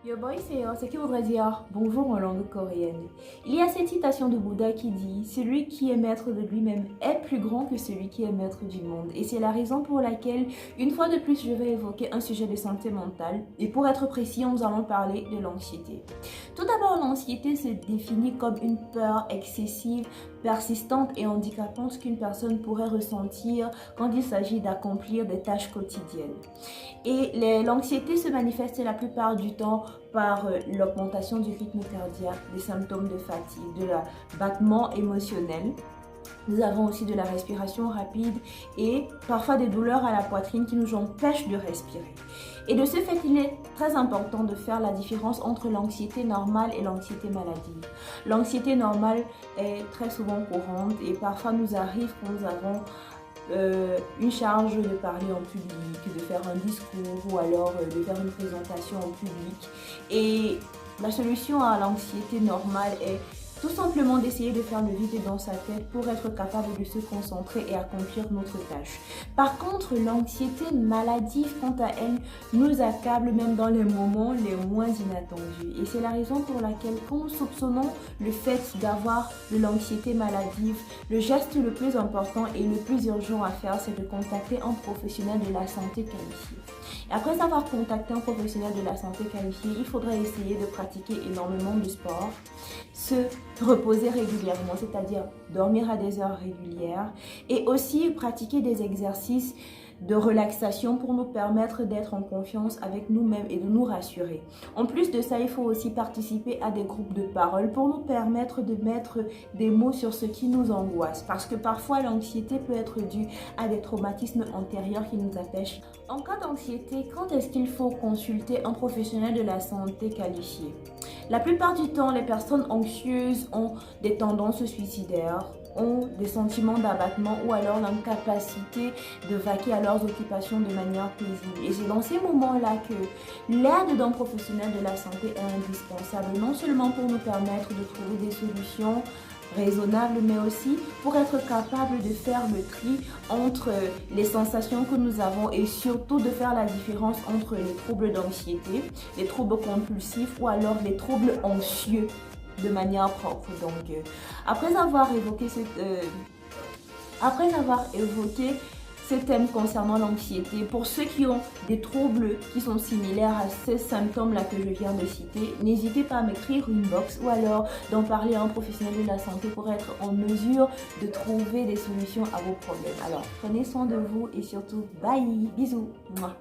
Yo boy Seo, ce qui voudrait dire bonjour en langue coréenne. Il y a cette citation de Bouddha qui dit: celui qui est maître de lui-même est plus grand que celui qui est maître du monde. Et c'est la raison pour laquelle, une fois de plus, je vais évoquer un sujet de santé mentale. Et pour être précis, nous allons parler de l'anxiété. Tout d'abord, l'anxiété se définit comme une peur excessive, persistante et handicapante qu'une personne pourrait ressentir quand il s'agit d'accomplir des tâches quotidiennes. Et l'anxiété se manifeste la plupart du temps par l'augmentation du rythme cardiaque, des symptômes de fatigue, de l'abattement émotionnel. Nous avons aussi de la respiration rapide et parfois des douleurs à la poitrine qui nous empêchent de respirer. Et de ce fait, il est très important de faire la différence entre l'anxiété normale et l'anxiété maladive. L'anxiété normale est très souvent courante et parfois nous arrive quand nous avons une charge de parler en public, de faire un discours ou alors de faire une présentation en public. Et la solution à l'anxiété normale est tout simplement d'essayer de faire le vide dans sa tête pour être capable de se concentrer et accomplir notre tâche. Par contre, l'anxiété maladive, quant à elle, nous accable même dans les moments les moins inattendus. Et c'est la raison pour laquelle, quand nous soupçonnons le fait d'avoir de l'anxiété maladive, le geste le plus important et le plus urgent à faire, c'est de contacter un professionnel de la santé qualifié. Et après avoir contacté un professionnel de la santé qualifié, il faudrait essayer de pratiquer énormément de sport, se reposer régulièrement, c'est-à-dire dormir à des heures régulières, et aussi pratiquer des exercices de relaxation pour nous permettre d'être en confiance avec nous-mêmes et de nous rassurer. En plus de ça, il faut aussi participer à des groupes de parole pour nous permettre de mettre des mots sur ce qui nous angoisse, parce que parfois l'anxiété peut être due à des traumatismes antérieurs qui nous empêchent. En cas d'anxiété, quand est-ce qu'il faut consulter un professionnel de la santé qualifié? La plupart du temps, les personnes anxieuses ont des tendances suicidaires, ont des sentiments d'abattement ou alors l'incapacité de vaquer à leurs occupations de manière paisible. Et c'est dans ces moments-là que l'aide d'un professionnel de la santé est indispensable, non seulement pour nous permettre de trouver des solutions raisonnables, mais aussi pour être capable de faire le tri entre les sensations que nous avons et surtout de faire la différence entre les troubles d'anxiété, les troubles compulsifs ou alors les troubles anxieux de manière propre. Donc, après avoir évoqué ce thème concernant l'anxiété, pour ceux qui ont des troubles qui sont similaires à ces symptômes-là que je viens de citer, n'hésitez pas à m'écrire une box ou alors d'en parler à un professionnel de la santé pour être en mesure de trouver des solutions à vos problèmes. Alors, prenez soin de vous et surtout, bye, bisous. Mouah.